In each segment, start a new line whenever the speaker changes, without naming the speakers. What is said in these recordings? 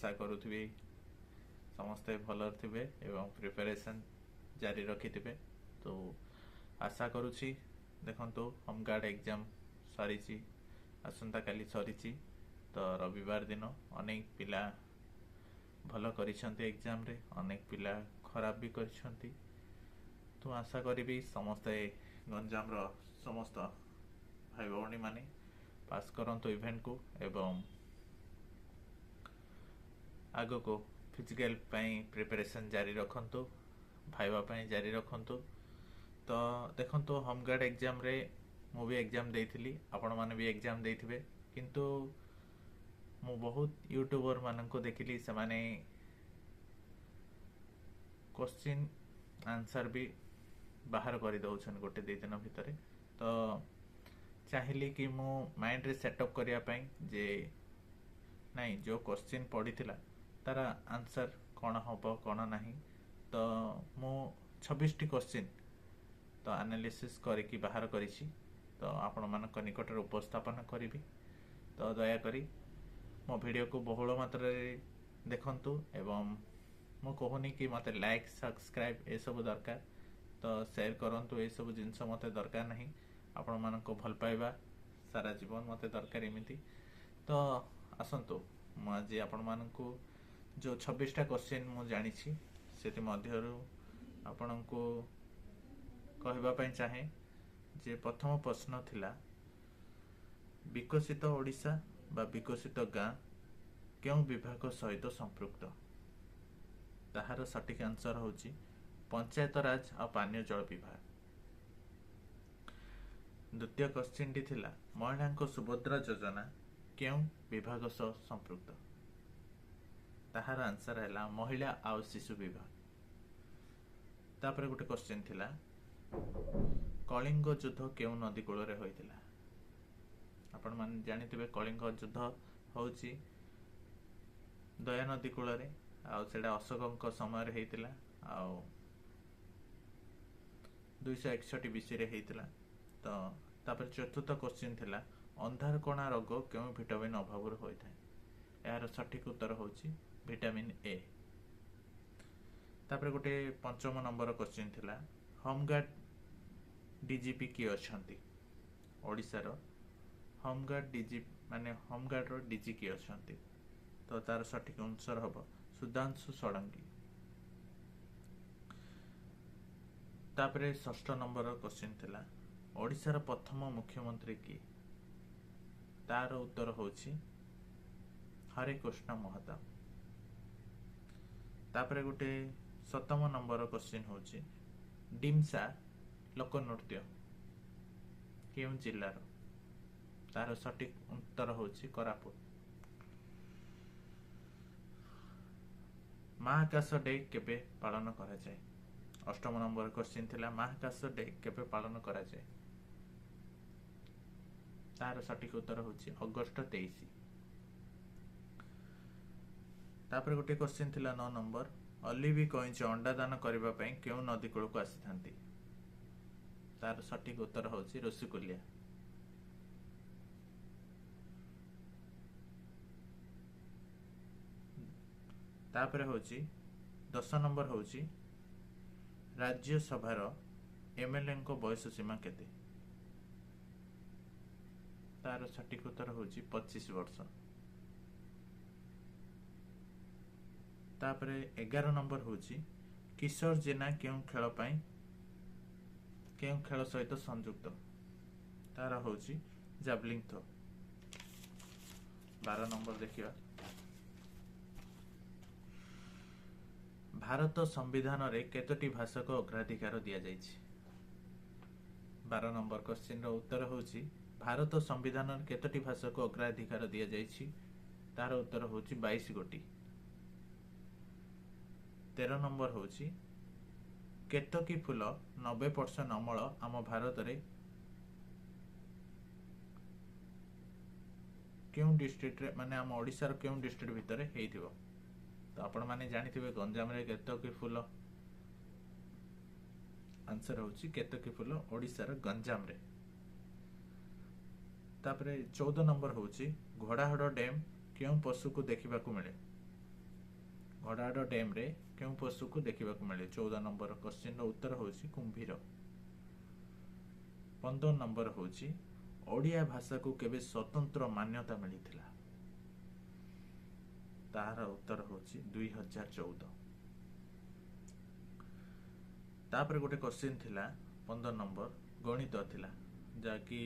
आशा करुथि समस्ते भल थे एवं प्रिपरेशन जारी रखिथे। तो आशा करुच्ची देखंतु होमगार्ड एग्जाम सरी आसंता काली सरी। तो रविवार दिन अनेक पिला भल करिसेंती एग्जाम रे, अनेक पिला खराब भी करिसेंती। तो आशा करी समस्ते गंजाम रो समस्त भाई भौणी माने पास करंतु इवेंट को एवं आग को फिजिकल प्रिपरेशन जारी रखंतु, भाईवा पाई जारी रखंतु। तो देखंतु होमगार्ड एग्जाम रे मु भी एग्जाम देइथिली, आपण माने भी एग्जाम देइथिबे, किंतु मु बहुत यूट्यूबर माननको देखिली से माने क्वेश्चन आंसर भी बाहर कर दउछन गोटे दे दिन भितर। तो चाहिली कि मु माइंड रे सेटअप करिया पई जे नहीं जो क्वेश्चन पड़ी थिला तार आंसर कौन हम कौन नहीं। तो मु 26 टी क्वेश्चन तो एनालिसिस करके बाहर करिछि। तो आपण मानक निकट उपस्थापन करी। तो दया करी मो वीडियो को बहुल मात्रा रे देखंतु एवं मु कहूनी कि मते लाइक सब्सक्राइब ए सब दरकार। तो शेयर करंतु, ए सब जिनस मते दरकार नहीं, आपण मानको भल पाइबा सारा जीवन मते दरकार एमिति। तो आसंतु मु आज आपण मानको जो 26टा क्वेश्चन मु जानी से मध्यरु आपनको कहबा पई चाहे जे प्रथम प्रश्न थिला विकसित ओडिशा बा विकसित गाँ केउं विभाग सहित संपृक्त। ताहार सटीक आंसर होची पंचायत राज और पानीय जल विभाग। द्वितीय क्वेश्चन टी थिला महिला को सुभद्रा योजना केउं विभाग सह संपृक्त। ताहार आंसर है महिला आउ शिशु विभाग। तापर गोटे क्वेश्चन थिला कलिंग युद्ध केउं नदी कूल रे होइतिला। आपण मान जानिथिबे कलिंग युद्ध होउची दया नदी कूल रे, आउ सेडा अशोकଙ୍କ समय रे हेतिला, आउ 261 बीसी रे हेतिला। तो तापर चतुर्थ क्वेश्चन थिला अंधार कणा रोग केउं विटामिन अभाव रे होय थाए। यार सठिक उत्तर होउची विटामिन ए। तापर गोटे पंचम नंबर क्वेश्चन थिला होमगार्ड डीजीपी किए अछंती। ओडिसा रो होमगार्ड डीजीपी माने होमगार्ड रो डीजी किए अछंती। तो तार सठिक आंसर हबो सुधांशु षडंगी। तापर षष्ठ नंबर क्वेश्चन थिला ओडिसा रो प्रथम मुख्यमंत्री की। तार उत्तर होउची हरे कृष्ण महताब। तापर गोटे सप्तम नंबर क्वेश्चन होउची डिमसा लोकनृत्य केउं जिल्लार। तार सटीक उत्तर होउची कोरापुट। महाकाश डे केबे पालन करा जाए। अष्टम नंबर क्वेश्चन थिला महाकाश डे केबे पालन करा जाए। तार सटीक उत्तर होउची अगस्त 23। तापर गोटे क्वेश्चन थिला 9 नंबर अलिवी कइंच अंडा दान करबा पई केउ नदी कूल को आसीथांती। तार सटीक उत्तर होउची ऋषिकुलिया। तापर होउची 10 नंबर होउची राज्य सभार एमएलए को बयस सीमा केते। तार सटीक उत्तर होउची 25 वर्ष। तापर 11 नंबर होउची किशोर जेना केउं खेल सहित संयुक्त। तार होउची जावलिंग थ्रो। 12 नंबर देखिया भारत संविधान रे केतोटी भाषा को अग्राधिकार दिया जायछि। 12 नंबर क्वेश्चन रो उत्तर होउची भारत संविधान रे केतोटी भाषा को अग्राधिकार दिया जायछि। तार उत्तर होउची 22 गोटी। 13 नंबर होउची केतकी फूल 90% अमल आम भारत रे केउं डिस्ट्रिक्ट रे माने आम ओडिसा रो केउं डिस्ट्रिक्ट भितर हेइथिबो। तो आपण माने जानिथिबे गंजाम रे केतकी फूल। आंसर होउची केतकी फूल ओडिसा रो गंजाम रे। तापरे 14 नंबर होउची घोड़ाहाड़ डैम केउं पशु को देखिबा को मिले। ଘୋଡ଼ାହାଡ଼ ଡ୍ୟାମ୍ରେ କେଉଁ ପଶୁକୁ ଦେଖିବାକୁ ମିଳେ? 14 ନମ୍ବର କ୍ୱେଶ୍ଚିନ୍ର ଉତ୍ତର ହେଉଛି କୁମ୍ଭୀର। 15 ନମ୍ବର ହେଉଛି ଓଡ଼ିଆ ଭାଷାକୁ କେବେ ସ୍ୱତନ୍ତ୍ର ମାନ୍ୟତା ମିଳିଥିଲା? ତାହାର ଉତ୍ତର ହେଉଛି 2014। ତାପରେ ଗୋଟେ କ୍ୱେଶ୍ଚିନ୍ ଥିଲା 15 ନମ୍ବର ଗଣିତ ଥିଲା, ଯାହାକି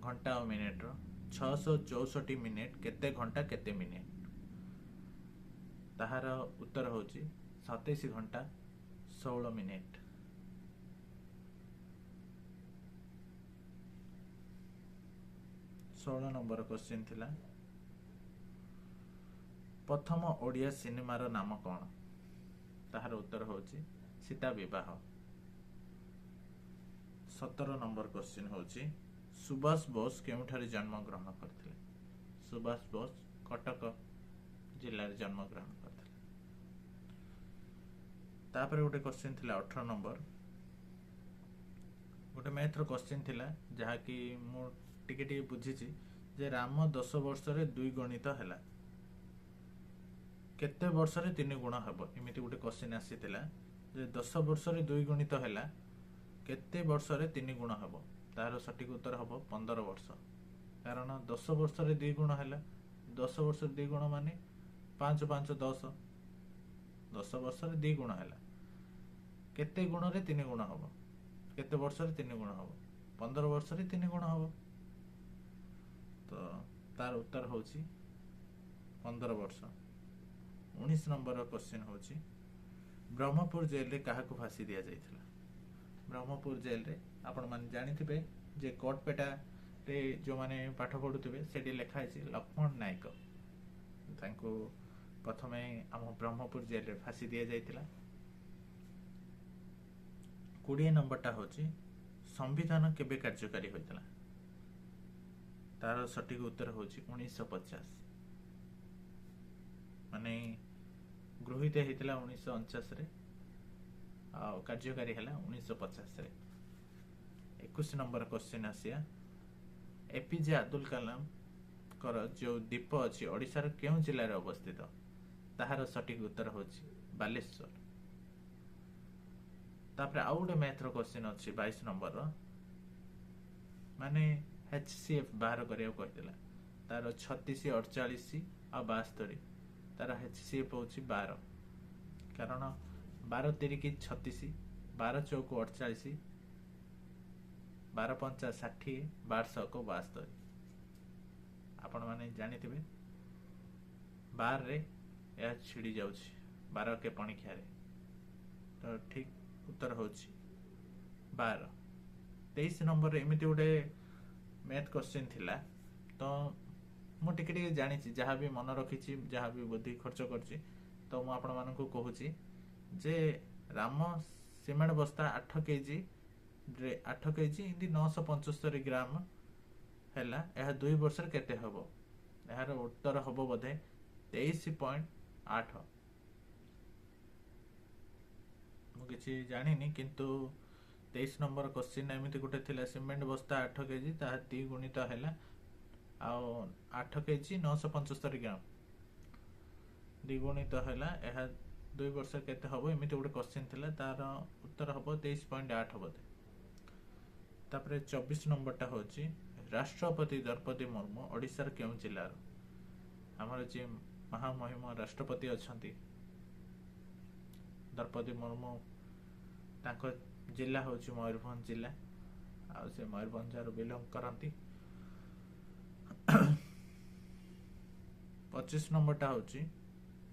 ଘଣ୍ଟା ଓ ମିନିଟ୍ର। 664 ମିନିଟ୍ କେତେ ଘଣ୍ଟା କେତେ ମିନିଟ୍? ତାହାର ଉତ୍ତର ହେଉଛି 27 ଘଣ୍ଟା 16 ମିନିଟ୍। 16 ନମ୍ବର କ୍ୱେଶ୍ଚିନ୍ ଥିଲା ପ୍ରଥମ ଓଡ଼ିଆ ସିନେମାର ନାମ କ'ଣ? ତାହାର ଉତ୍ତର ହେଉଛି ସୀତା ବିବାହ। 17 ନମ୍ବର କ୍ୱେଶ୍ଚିନ୍ ହେଉଛି ସୁଭାଷ ବୋଷ କେଉଁଠାରେ ଜନ୍ମଗ୍ରହଣ କରିଥିଲେ? ସୁଭାଷ ବୋଷ କଟକ ଜିଲ୍ଲାରେ ଜନ୍ମଗ୍ରହଣ କରିଥିଲେ। ତାପରେ ଗୋଟେ କ୍ୱେଶ୍ଚିନ୍ ଥିଲା 18 ନମ୍ବର, ଗୋଟେ ମ୍ୟାଥର କ୍ୱେଶ୍ଚିନ୍ ଥିଲା, ଯାହାକି ମୁଁ ଟିକେ ଟିକେ ବୁଝିଛି ଯେ ରାମ 10 ବର୍ଷରେ 2 ଗଣିତ ହେଲା, କେତେ ବର୍ଷରେ 3 ଗୁଣ ହେବ? ଏମିତି ଗୋଟେ କ୍ୱେଶ୍ଚିନ୍ ଆସିଥିଲା ଯେ 10 ବର୍ଷରେ 2 ଗଣିତ ହେଲା, କେତେ ବର୍ଷରେ 3 ଗୁଣ ହେବ? ତାହାର ସଠିକ ଉତ୍ତର ହେବ 15 ବର୍ଷ। କାରଣ 10 ବର୍ଷରେ 2 ଗୁଣ ହେଲା, 10 ବର୍ଷରେ 2 ଗୁଣ ମାନେ 5 5 10, 10 ବର୍ଷରେ 2 ଗୁଣ ହେଲା, କେତେ ଗୁଣରେ 3 ଗୁଣ ହେବ? କେତେ ବର୍ଷରେ 3 ଗୁଣ ହେବ? 15 ବର୍ଷରେ 3 ଗୁଣ ହେବ। ତ ତାର ଉତ୍ତର ହେଉଛି 15 ବର୍ଷ। 19 ନମ୍ବର କ୍ୱେଶ୍ଚିନ୍ ହେଉଛି ବ୍ରହ୍ମପୁର ଜେଲରେ କାହାକୁ ଫାଶୀ ଦିଆଯାଇଥିଲା? ବ୍ରହ୍ମପୁର ଜେଲରେ ଆପଣମାନେ ଜାଣିଥିବେ ଯେ କୋଟପେଟାରେ ଯେଉଁମାନେ ପାଠ ପଢ଼ୁଥିବେ ସେଠି ଲେଖା ହେଇଛି ଲକ୍ଷ୍ମଣ ନାୟକ, ତାଙ୍କୁ ପ୍ରଥମେ ଆମ ବ୍ରହ୍ମପୁର ଜେଲରେ ଫାଶୀ ଦିଆଯାଇଥିଲା। 20 ନମ୍ବରଟା ହେଉଛି ସମ୍ବିଧାନ କେବେ କାର୍ଯ୍ୟକାରୀ ହୋଇଥିଲା? ତାର ସଠିକ ଉତ୍ତର ହେଉଛି 1950, ମାନେ ଗୃହୀତ ହେଇଥିଲା 1949ରେ ଆଉ କାର୍ଯ୍ୟକାରୀ ହେଲା 1950ରେ। 21 ନମ୍ବର କ୍ୱେଶ୍ଚିନ୍ ଆସିଆ ଏପିଜେ ଅବଦୁଲ କଲାମଙ୍କର ଯେଉଁ ଦ୍ୱୀପ ଅଛି ଓଡ଼ିଶାର କେଉଁ ଜିଲ୍ଲାରେ ଅବସ୍ଥିତ? ତାହାର ସଠିକ ଉତ୍ତର ହେଉଛି ବାଲେଶ୍ୱର। ତାପରେ ଆଉ ଗୋଟେ ମ୍ୟାଥର କ୍ୱେଶ୍ଚିନ୍ ଅଛି 22 ନମ୍ବରର, ମାନେ HCF ବାହାର କରିବାକୁ କହିଥିଲା, ତାର 36 48 ଆଉ 72, ତାର HCF ହେଉଛି 12, କାରଣ 12 ତିରିକି 36, 12 ଚଉକୁ 48, 12 ପଞ୍ଚା 60, 12 ଶହକୁ 72। ଆପଣମାନେ ଜାଣିଥିବେ 12ରେ ଏହା ଛିଡ଼ି ଯାଉଛି 12 କେ ପଣିଖିଆରେ, ତ ଠିକ ଉତ୍ତର ହେଉଛି 12। 23 ନମ୍ବରରେ ଏମିତି ଗୋଟେ ମ୍ୟାଥ କ୍ୱେଶ୍ଚିନ୍ ଥିଲା, ତ ମୁଁ ଟିକେ ଟିକେ ଜାଣିଛି, ଯାହା ବି ମନେ ରଖିଛି, ଯାହା ବି ବୁଦ୍ଧି ଖର୍ଚ୍ଚ କରିଛି, ତ ମୁଁ ଆପଣମାନଙ୍କୁ କହୁଛି ଯେ ରାମ ସିମେଣ୍ଟ ବସ୍ତା 8 କେଜି ଏମିତି 975 ଗ୍ରାମ ହେଲା, ଏହା 2 ବର୍ଷରେ କେତେ ହେବ? ଏହାର ଉତ୍ତର ହେବ ବୋଧେ 23.8। ମୁଁ କିଛି ଜାଣିନି, କିନ୍ତୁ 23 ନମ୍ବର କ୍ୱେଶ୍ଚିନ୍ ଏମିତି ଗୋଟେ ଥିଲା, ସିମେଣ୍ଟ ବସ୍ତା 8 କେଜି, ତାହା 2 ଗୁଣିତ ହେଲା, ଆଉ 8 କେଜି 975 ଗ୍ରାମ 2 ଗୁଣିତ ହେଲା, ଏହା 2 ବର୍ଷରେ କେତେ ହେବ? ଏମିତି ଗୋଟେ କ୍ୱେଶ୍ଚିନ୍ ଥିଲା, ତାର ଉତ୍ତର ହେବ 23.8 ବୋଧେ। ତାପରେ 24 ନମ୍ବରଟା ହେଉଛି ରାଷ୍ଟ୍ରପତି ଦ୍ରୌପଦୀ ମୁର୍ମୁ ଓଡ଼ିଶାର କେଉଁ ଜିଲ୍ଲାର? ଆମର ଯିଏ ମହାମହିମ ରାଷ୍ଟ୍ରପତି ଅଛନ୍ତି ଦ୍ରୌପଦୀ ମୁର୍ମୁ, ତାଙ୍କ ଜିଲ୍ଲା ହେଉଛି ମୟୂରଭଞ୍ଜ ଜିଲ୍ଲା, ଆଉ ସେ ମୟୂରଭଞ୍ଜରୁ ବିଲଙ୍ଗ କରନ୍ତି। 25 ନମ୍ବରଟା ହେଉଛି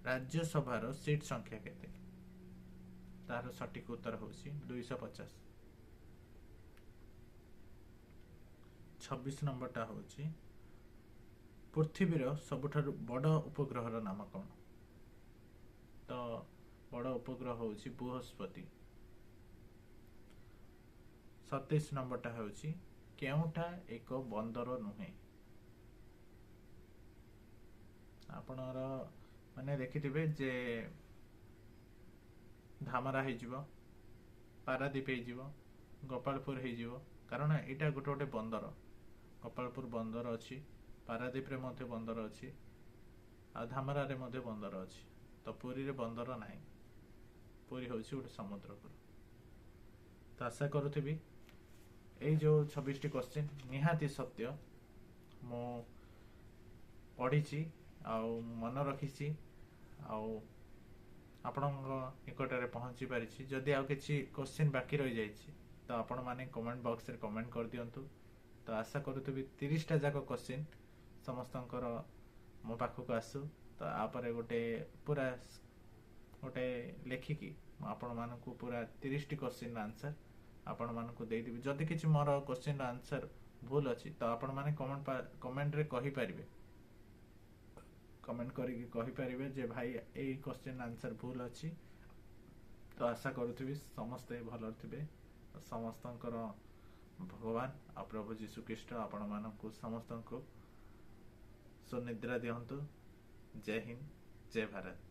ରାଜ୍ୟସଭାର ସିଟ୍ ସଂଖ୍ୟା କେତେ? ତାର ସଠିକ ଉତ୍ତର ହେଉଛି 250। 26 ନମ୍ବରଟା ହେଉଛି ପୃଥିବୀର ସବୁଠାରୁ ବଡ଼ ଉପଗ୍ରହର ନାମ କ'ଣ? ତ ବଡ଼ ଉପଗ୍ରହ ହେଉଛି ବୃହସ୍ପତି। 27 ନମ୍ବରଟା ହେଉଛି କେଉଁଟା ଏକ ବନ୍ଦର ନୁହେଁ? ଆପଣଙ୍କର ମାନେ ଦେଖିଥିବେ ଯେ ଧାମରା ହେଇଯିବ, ପାରାଦୀପ ହେଇଯିବ, ଗୋପାଳପୁର ହେଇଯିବ, କାରଣ ଏଇଟା ଗୋଟେ ଗୋଟେ ବନ୍ଦର। ଗୋପାଳପୁର ବନ୍ଦର ଅଛି, ପାରାଦୀପରେ ମଧ୍ୟ ବନ୍ଦର ଅଛି, ଆଉ ଧାମରାରେ ମଧ୍ୟ ବନ୍ଦର ଅଛି। ତ ତ ପୁରୀରେ ବନ୍ଦର ନାହିଁ, ପୁରୀ ହେଉଛି ଗୋଟେ ସମୁଦ୍ରକୂଳ। ତ ଆଶା କରୁଥିବି ଏଇ ଯେଉଁ 26ଟି କୋଶ୍ଚିନ୍ ନିହାତି ସତ୍ୟ ମୁଁ ପଢ଼ିଛି ଆଉ ମନେ ରଖିଛି ଆଉ ଆପଣଙ୍କ ନିକଟରେ ପହଞ୍ଚି ପାରିଛି। ଯଦି ଆଉ କିଛି କୋଶ୍ଚିନ୍ ବାକି ରହିଯାଇଛି ତ ଆପଣମାନେ କମେଣ୍ଟ ବକ୍ସରେ କମେଣ୍ଟ କରିଦିଅନ୍ତୁ। ତ ଆଶା କରୁଥିବି 30ଟା ଯାକ କୋଶ୍ଚିନ୍ ସମସ୍ତଙ୍କର ମୋ ପାଖକୁ ଆସୁ। ତ ଆପରେ ଗୋଟେ ଲେଖିକି ମୁଁ ଆପଣମାନଙ୍କୁ ପୁରା 30ଟି କୋଶ୍ଚିନ୍ର ଆନ୍ସର୍ ଆପଣମାନଙ୍କୁ ଦେଇଦେବି। ଯଦି କିଛି ମୋର କୋଶ୍ଚିନ୍ର ଆନ୍ସର୍ ଭୁଲ ଅଛି ତ ଆପଣମାନେ କମେଣ୍ଟରେ କହିପାରିବେ, କମେଣ୍ଟ କରିକି କହିପାରିବେ ଯେ ଭାଇ ଏଇ କୋଶ୍ଚିନ୍ ଆନ୍ସର୍ ଭୁଲ ଅଛି। ତ ଆଶା କରୁଥିବି ସମସ୍ତେ ଭଲରେ ଥିବେ। ସମସ୍ତଙ୍କର ଭଗବାନ ଆଉ ପ୍ରଭୁ ଯୀଶୁଖ୍ରୀଷ୍ଟ ଆପଣମାନଙ୍କୁ ସମସ୍ତଙ୍କୁ ସୁନିଦ୍ରା ଦିଅନ୍ତୁ। ଜୟ ହିନ୍ଦ, ଜୟ ଭାରତ।